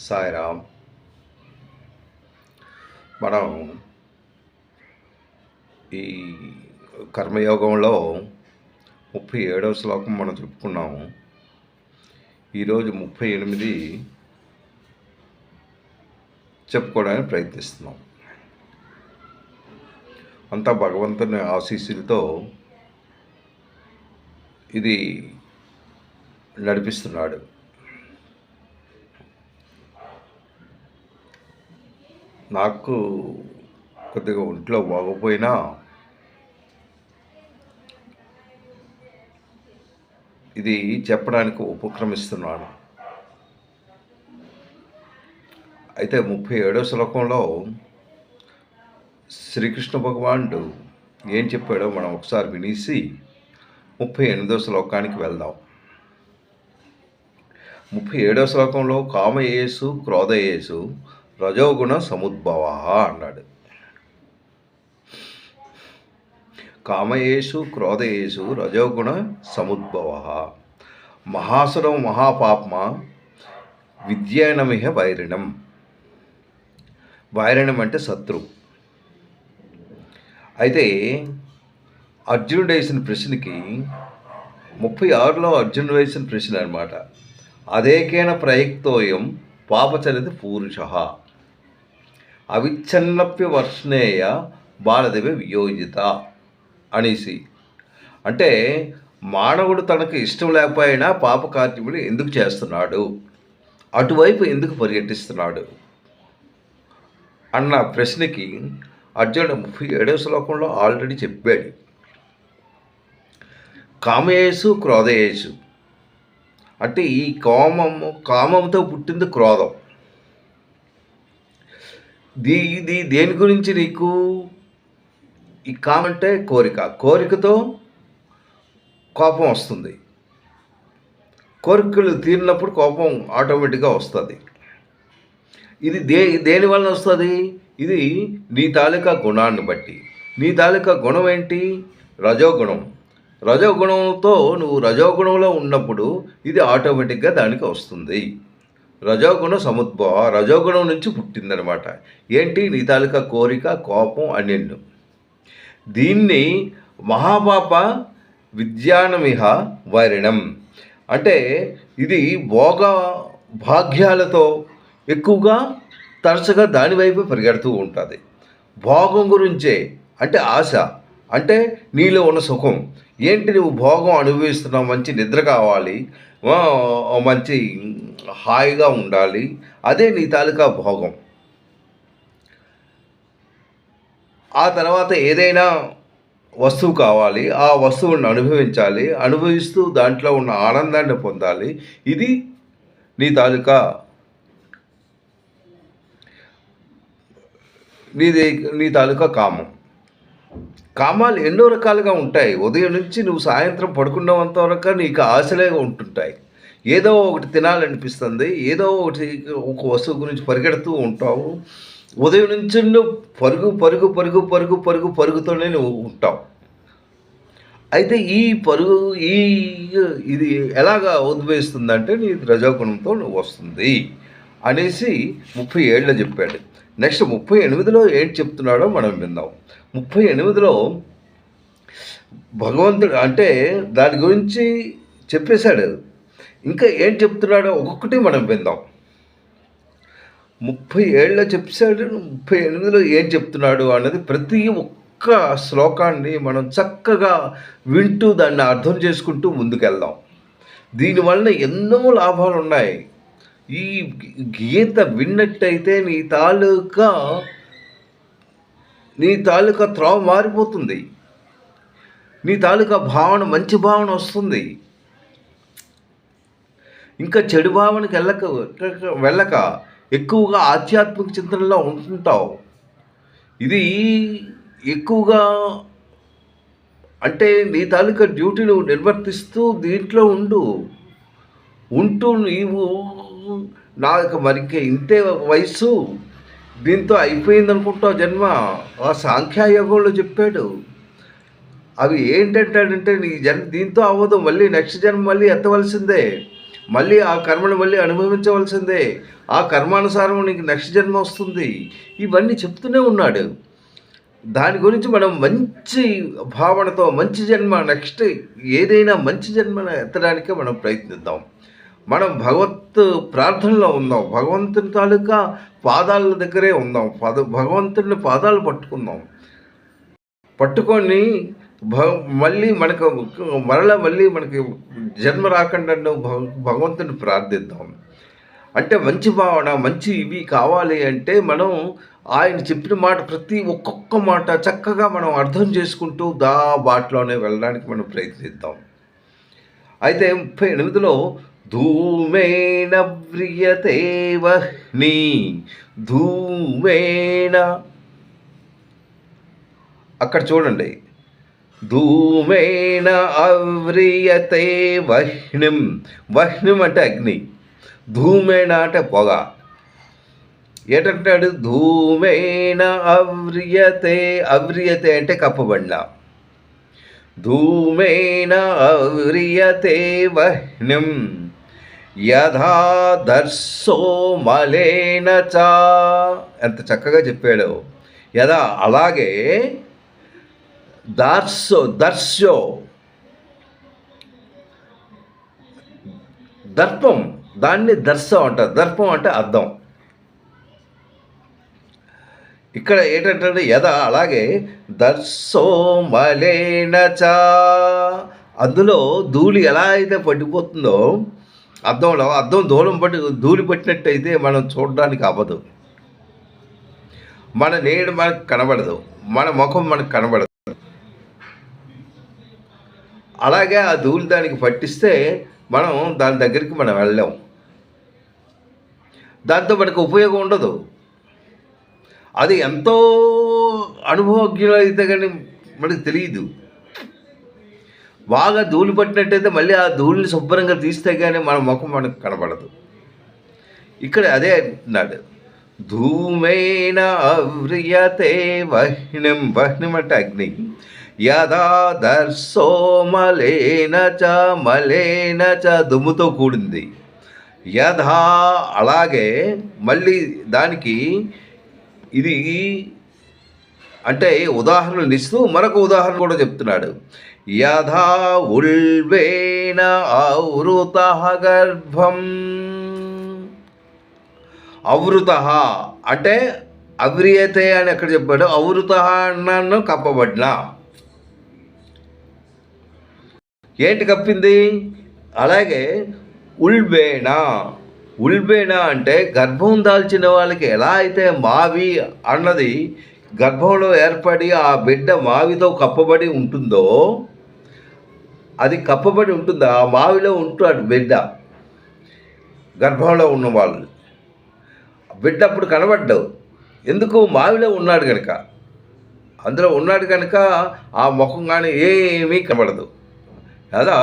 సాయిరామ్. మనం ఈ కర్మయోగంలో 37వ శ్లోకం మనం చెప్పుకున్నాము. ఈరోజు 38 చెప్పుకోవడానికి ప్రయత్నిస్తున్నాం. అంతా భగవంతుని ఆశీస్సులతో ఇది నడిపిస్తున్నాడు. నాకు కొద్దిగా ఒంట్లో బాగోపోయినా ఇది చెప్పడానికి ఉపక్రమిస్తున్నాను. అయితే 37వ శ్లోకంలో శ్రీకృష్ణ భగవానుడు ఏం చెప్పాడో మనం ఒకసారి వినేసి 38వ శ్లోకానికి వెళ్దాం. 37వ శ్లోకంలో కామయేసు క్రోధయేసు రజోగుణ సముద్భవ అన్నాడు. కామయేషు క్రోధయేషు రజోగుణ సముద్భవ మహాసురం మహాపాప్మ విద్యానమిహ వైరిణం. వైరిణం అంటే శత్రు. అయితే అర్జునుడు వేసిన ప్రశ్నకి 36లో అర్జునుడు వేసిన ప్రశ్న అనమాట. అదేకేన ప్రయుక్తోయం పాపచరిత పూరుష అవిచ్ఛన్నప్య వర్ష్ణేయ బాలదేవి వియోజిత అనేసి. అంటే మానవుడు తనకు ఇష్టం లేకపోయినా పాపకార్యములు ఎందుకు చేస్తున్నాడు, అటువైపు ఎందుకు పర్యటిస్తున్నాడు అన్న ప్రశ్నకి అర్జునుడు 37వ శ్లోకంలో ఆల్రెడీ చెప్పాడు. కామయేసు క్రోధయేసు అంటే ఈ కామంతో పుట్టింది క్రోధం. ఇది దేని గురించి నీకు? ఈ కామం అంటే కోరికతో కోపం వస్తుంది. కోరికలు తీరినప్పుడు కోపం ఆటోమేటిక్గా వస్తుంది. ఇది దేని వలన వస్తుంది? ఇది నీ తాలూకా గుణాన్ని బట్టి. నీ తాలూకా గుణం ఏంటి? రజోగుణం. రజోగుణంతో నువ్వు రజోగుణంలో ఉన్నప్పుడు ఇది ఆటోమేటిక్గా దానికి వస్తుంది. రజోగుణ సముద్భవ, రజోగుణం నుంచి పుట్టిందనమాట. ఏంటి? నీ తాలూకా కోరిక, కోపం అన్నిన్ను. దీన్ని మహాపాప విద్యానమిహ వైరిణం అంటే ఇది భోగ భాగ్యాలతో ఎక్కువగా తరచుగా దానివైపు పరిగెడుతూ ఉంటుంది. భోగం గురించే అంటే ఆశ, అంటే నీలో ఉన్న సుఖం ఏంటి? నువ్వు భోగం అనుభవిస్తున్నావు, మంచి నిద్ర కావాలి, మంచి హాయిగా ఉండాలి, అదే నీ తాలూకా భోగం. ఆ తర్వాత ఏదైనా వస్తువు కావాలి, ఆ వస్తువుని అనుభవించాలి, అనుభవిస్తూ దాంట్లో ఉన్న ఆనందాన్ని పొందాలి, ఇది నీ తాలూకా నీ తాలూకా కామం. కామాలు ఎన్నో రకాలుగా ఉంటాయి. ఉదయం నుంచి నువ్వు సాయంత్రం పడుకున్నంత వరకు నీకు ఆశలే ఉంటుంటాయి. ఏదో ఒకటి తినాలనిపిస్తుంది, ఏదో ఒకటి ఒక వస్తువు గురించి పరిగెడుతూ ఉంటావు. ఉదయం నుంచి నువ్వు పరుగు పరుగు పరుగు పరుగు పరుగు పరుగుతోనే నువ్వు ఉంటావు. అయితే ఈ పరుగు ఇది ఎలాగా ఉద్భవిస్తుందంటే నీ రజోగుణంతో నువ్వు వస్తుంది అనేసి 37లో చెప్పాడు. నెక్స్ట్ 38లో ఏంటి చెప్తున్నాడో మనం విందాం. 38లో భగవంతుడు అంటే దాని గురించి చెప్పేశాడు. ఇంకా ఏం చెప్తున్నాడో ఒక్కొక్కటి మనం విందాం. 37లో చెప్పాడు, 38లో ఏం చెప్తున్నాడు అన్నది ప్రతి ఒక్క శ్లోకాన్ని మనం చక్కగా వింటూ దాన్ని అర్థం చేసుకుంటూ ముందుకెళ్దాం. దీనివల్ల ఎన్నో లాభాలు ఉన్నాయి. ఈ గీత విన్నట్టయితే నీ తాలూకా త్రోవ మారిపోతుంది. నీ తాలూకా భావన మంచి భావన వస్తుంది. ఇంకా చెడు భావనకి వెళ్ళక ఎక్కువగా ఆధ్యాత్మిక చింతనలో ఉంటుంటావు. ఇది ఎక్కువగా అంటే నీ తాలూకా డ్యూటీ నువ్వు నిర్వర్తిస్తూ దీంట్లో ఉంటూ నీవు నాకు మరికి ఇంతే వయసు, దీంతో అయిపోయింది అనుకుంటావు జన్మ. ఆ సాంఖ్యయోగంలో చెప్పాడు. అవి ఏంటంటాడంటే నీ జన్మ దీంతో అవ్వదు, మళ్ళీ నెక్స్ట్ జన్మ మళ్ళీ ఎత్తవలసిందే. మళ్ళీ ఆ కర్మను మళ్ళీ అనుభవించవలసిందే. ఆ కర్మానుసారం నీకు నెక్స్ట్ జన్మ వస్తుంది. ఇవన్నీ చెప్తూనే ఉన్నాడు. దాని గురించి మనం మంచి భావనతో మంచి జన్మ నెక్స్ట్ ఏదైనా మంచి జన్మను ఎత్తడానికే మనం ప్రయత్నిద్దాం. మనం ప్రార్థనలో ఉందాం. భగవంతుని తాలూకా పాదాల దగ్గరే ఉందాం. భగవంతుని పాదాలు పట్టుకుందాం. పట్టుకొని మళ్ళీ మనకి జన్మ రాకుండా భగవంతుని ప్రార్థిద్దాం. అంటే మంచి భావన, మంచి ఇవి కావాలి అంటే మనం ఆయన చెప్పిన మాట ప్రతి ఒక్కొక్క మాట చక్కగా మనం అర్థం చేసుకుంటూ బాటలోనే వెళ్ళడానికి మనం ప్రయత్నిద్దాం. అయితే 38లో ధూమేన వ్రియతే వహ్ని, ధూమేన అక్కడ చూడండి, ధూమేన అవ్రియతే వహ్నిం. వహ్నిం అంటే అగ్ని, ధూమేన అంటే పొగ. ఏంటంటాడు? ధూమేన అవ్రియతే, అవ్రియతే అంటే కప్పబడిన. ధూమేన అవ్రియతే వహ్నిం యథా దర్శో మలేన చ. ఎంత చక్కగా చెప్పాడు. యథా అలాగే, దర్శో దర్పం, దాన్ని దర్శం అంటారు. దర్పం అంటే అద్దం. ఇక్కడ ఏంటంటే యథా అలాగే, దర్శో మలేన చ, అందులో ధూళి ఎలా అయితే పడిపోతుందో అద్దంలో, అద్దం ధూళి పట్టినట్టయితే మనం చూడడానికి అవ్వదు. మన నీడ మనకు కనబడదు, మన ముఖం మనకు కనబడదు. అలాగే ఆ ధూళి దానికి పట్టిస్తే మనం దాని దగ్గరికి మనం వెళ్ళాం. దాంతో మనకు ఉపయోగం ఉండదు. అది ఎంతో అనుభవజ్ఞులు అయితే కానీ మనకు తెలియదు. బాగా ధూళి పట్టినట్టయితే మళ్ళీ ఆ ధూళిని శుభ్రంగా తీస్తే కానీ మన ముఖం మనకు కనబడదు. ఇక్కడ అదే అంటున్నాడు, ధూమేన అవ్రియతే వహ్నిం. వహ్నిం అంటే అగ్ని. యథా దర్శో మలేన చ, మలేన చ దుమ్ముతో కూడింది. యథా అలాగే, మళ్ళీ దానికి ఇది అంటే ఉదాహరణలు ఇస్తూ మరొక ఉదాహరణ కూడా చెప్తున్నాడు. యథా ఉల్వేన ఆవృత గర్భం. అవృత అంటే అవ్రియతే అని ఎక్కడ చెప్పాడు? అవృత అన్నాను కప్పబడిన. ఏంటి కప్పింది? అలాగే ఉల్బేనా. ఉల్బేనా అంటే గర్భం దాల్చిన వాళ్ళకి ఎలా అయితే మావి అన్నది గర్భంలో ఏర్పడి ఆ బిడ్డ మావితో కప్పబడి ఉంటుందో, అది కప్పబడి ఉంటుందో ఆ మావిలో ఉంటాడు బిడ్డ. గర్భంలో ఉన్న వాళ్ళు బిడ్డ అప్పుడు కనబడ్డావు. ఎందుకు? మావిలో ఉన్నాడు కనుక, అందులో ఉన్నాడు కనుక ఆ ముఖం కానీ ఏమీ కనబడదు. కదా,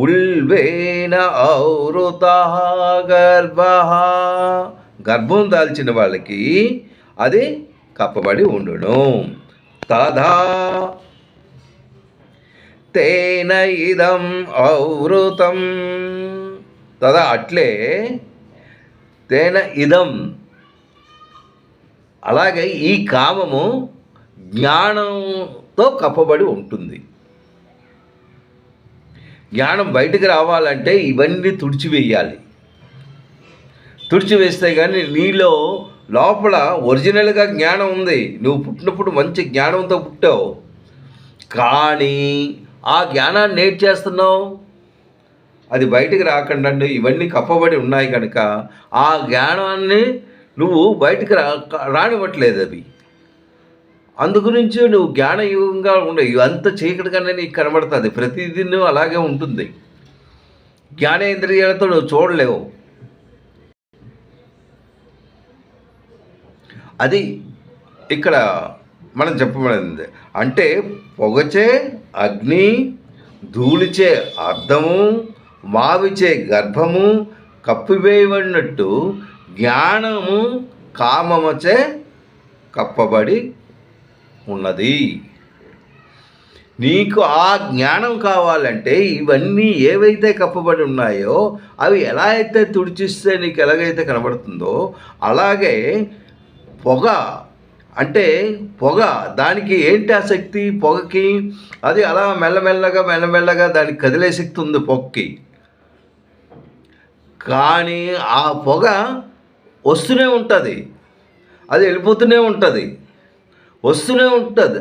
ఉల్వేన ఔరుత గర్భ, గర్భం దాల్చిన వాళ్ళకి అది కప్పబడి ఉండును. తదా తేన ఇదం ఔరుతం. తదా అట్లే, తేన ఇదం అలాగే ఈ కామము జ్ఞానంతో కప్పబడి ఉంటుంది. జ్ఞానం బయటకు రావాలంటే ఇవన్నీ తుడిచివేయాలి. తుడిచివేస్తే కానీ నీలో లోపల ఒరిజినల్గా జ్ఞానం ఉంది. నువ్వు పుట్టినప్పుడు మంచి జ్ఞానంతో పుట్టావు, కానీ ఆ జ్ఞానాన్ని ఏం చేస్తున్నావు? అది బయటకు రాకుండా ఇవన్నీ కప్పబడి ఉన్నాయి కనుక ఆ జ్ఞానాన్ని నువ్వు బయటకు రానివ్వట్లేదు. అవి అందుగురించి నువ్వు జ్ఞానయుగంగా ఉండవు. ఇవంతా చీకటిగానే నీకు కనబడుతుంది. ప్రతిదీ అలాగే ఉంటుంది. జ్ఞానేంద్రియాలతో నువ్వు చూడలేవు. అది ఇక్కడ మనం చెప్పబడింది. అంటే పొగచే అగ్ని, ధూళిచే అద్దము, మావిచే గర్భము కప్పివేయబడినట్టు జ్ఞానము కామముచే కప్పబడి ఉన్నది. నీకు ఆ జ్ఞానం కావాలంటే ఇవన్నీ ఏవైతే కప్పబడి ఉన్నాయో అవి ఎలా అయితే తుడిచిస్తే నీకు ఎలాగైతే కనబడుతుందో అలాగే పొగ అంటే పొగ దానికి ఏంటి ఆ శక్తి పొగకి అది అలా మెల్లమెల్లగా దానికి కదిలే శక్తి ఉంది పొగకి. కానీ ఆ పొగ వస్తూనే ఉంటుంది, అది వెళ్ళిపోతూనే ఉంటుంది, వస్తూనే ఉంటుంది.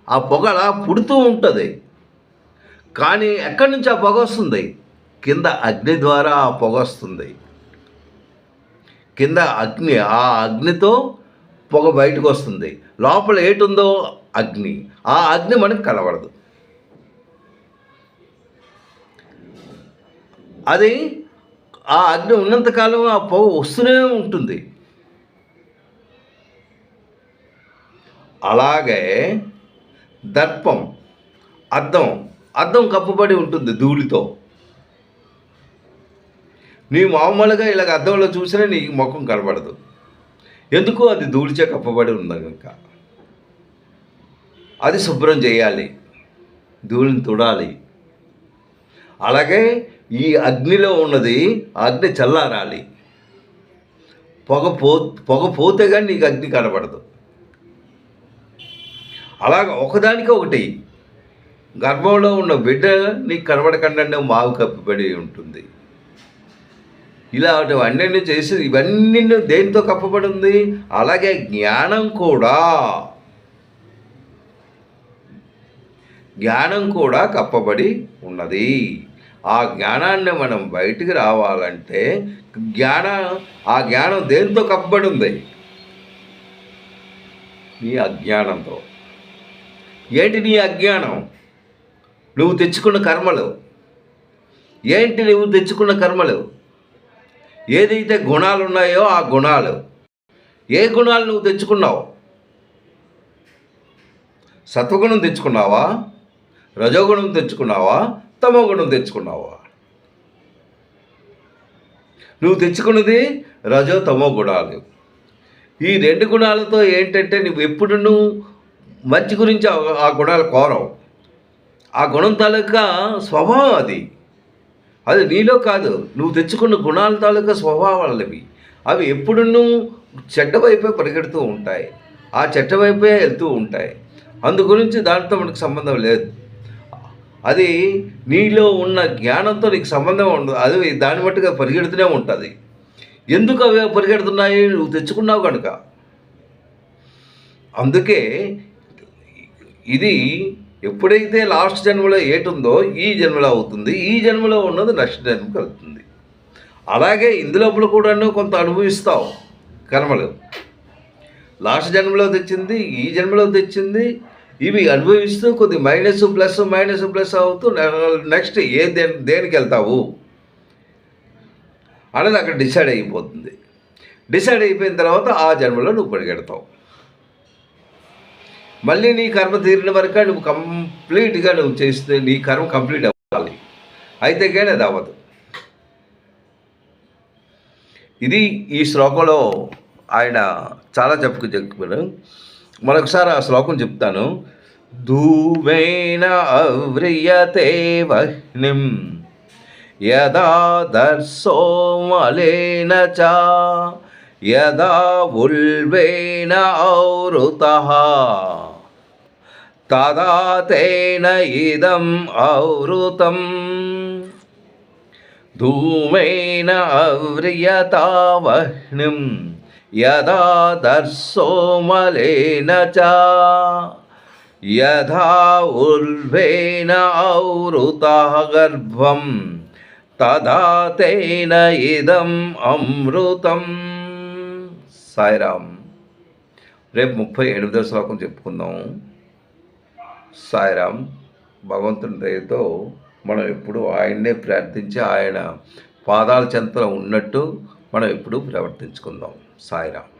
ఆ పొగ అలా పుడుతూ ఉంటుంది. కానీ ఎక్కడి నుంచి ఆ పొగ వస్తుంది? కింద అగ్ని ద్వారా ఆ పొగ వస్తుంది. కింద అగ్ని, ఆ అగ్నితో పొగ బయటకు వస్తుంది. లోపల ఏటుందో అగ్ని, ఆ అగ్ని మనకు కనబడదు. అది ఆ అగ్ని ఉన్నంతకాలం ఆ పొగ వస్తూనే ఉంటుంది. అలాగే దర్పం, అద్దం కప్పబడి ఉంటుంది ధూళితో. నీ మామూలుగా ఇలాగ అద్దంలో చూసినా నీ ముఖం కనబడదు. ఎందుకు? అది ధూళిచే కప్పబడి ఉంది కనుక. అది శుభ్రం చేయాలి, ధూళిని తుడాలి. అలాగే ఈ అగ్నిలో ఉన్నది అగ్ని చల్లారాలి. పొగ పోతే కానీ నీకు అగ్ని కనబడదు. అలాగ ఒకదానికి ఒకటి గర్భంలో ఉన్న బిడ్డ నీకు కనబడకుండా మావు కప్పిబడి ఉంటుంది. ఇలాంటివన్నీ చేసి ఇవన్నీ దేనితో కప్పబడి ఉంది? అలాగే జ్ఞానం కూడా కప్పబడి ఉన్నది. ఆ జ్ఞానాన్ని మనం బయటికి రావాలంటే ఆ జ్ఞానం దేనితో కప్పబడి ఉంది? నీ అజ్ఞానంతో. ఏంటి నీ అజ్ఞానం? నువ్వు తెచ్చుకున్న కర్మలు. ఏంటి నువ్వు తెచ్చుకున్న కర్మలు? ఏదైతే గుణాలు ఉన్నాయో ఆ గుణాలు. ఏ గుణాలు నువ్వు తెచ్చుకున్నావు? సత్వగుణం తెచ్చుకున్నావా? రజోగుణం తెచ్చుకున్నావా? తమోగుణం తెచ్చుకున్నావా? నువ్వు తెచ్చుకున్నది రజో తమో గుణాలు. ఈ రెండు గుణాలతో ఏంటంటే నువ్వు ఎప్పుడు మంచి గురించి ఆ గుణాలు కోరవు. ఆ గుణం తాలూకా స్వభావం అది నీలో కాదు. నువ్వు తెచ్చుకున్న గుణాల తాలూకా స్వభావాలవి. అవి ఎప్పుడు చెడ్డ వైపే పరిగెడుతూ ఉంటాయి, ఆ చెడ్డ వైపే వెళ్తూ ఉంటాయి. అందు గురించి దానితో మనకు సంబంధం లేదు. అది నీలో ఉన్న జ్ఞానంతో నీకు సంబంధం ఉండదు. అది దాన్ని బట్టుగా పరిగెడుతూనే ఉంటుంది. ఎందుకు అవి పరిగెడుతున్నాయి? నువ్వు తెచ్చుకున్నావు కనుక. అందుకే ఇది ఎప్పుడైతే లాస్ట్ జన్మలో ఏటుందో ఈ జన్మలో అవుతుంది, ఈ జన్మలో ఉన్నది నెక్స్ట్ జన్మకి వెళ్తుంది. అలాగే ఇందులోపల కూడా కొంత అనుభవిస్తావు కర్మలు. లాస్ట్ జన్మలో తెచ్చింది, ఈ జన్మలో తెచ్చింది, ఇవి అనుభవిస్తూ కొద్ది మైనస్ ప్లస్ అవుతూ నెక్స్ట్ దేనికి వెళ్తావు అనేది అక్కడ డిసైడ్ అయిపోతుంది. డిసైడ్ అయిపోయిన తర్వాత ఆ జన్మలో నువ్వు పరిగెడతావు. మళ్ళీ నీ కర్మ తీరిన వరకు నువ్వు కంప్లీట్గా నువ్వు చేస్తే నీ కర్మ కంప్లీట్ అవ్వాలి. అయితే కానీ అది అవ్వదు. ఇది ఈ శ్లోకంలో ఆయన చాలా చెప్పారు. మరొకసారి ఆ శ్లోకం చెప్తాను. ధూమేన అవ్రియతే వహ్నిం యదా దర్శో మలేన చ యదా ఉల్వేన ఔరుతః తదా తేన ఇదం ఔరుతం. ధూమేన అవ్రియతా వహ్నిం యదా దర్శో మలేన చ యథా ఉల్వేన ఔరుతః గర్భం తదా తేన ఇదం అమృతం. సాయిరామ్. రేపు 38వ శ్లోకం చెప్పుకుందాం. సాయిరామ్. భగవంతుని దయతో మనం ఎప్పుడు ఆయన్నే ప్రార్థించి ఆయన పాదాల చెంతలో ఉన్నట్టు మనం ఎప్పుడు ప్రవర్తించుకుందాం. సాయిరామ్.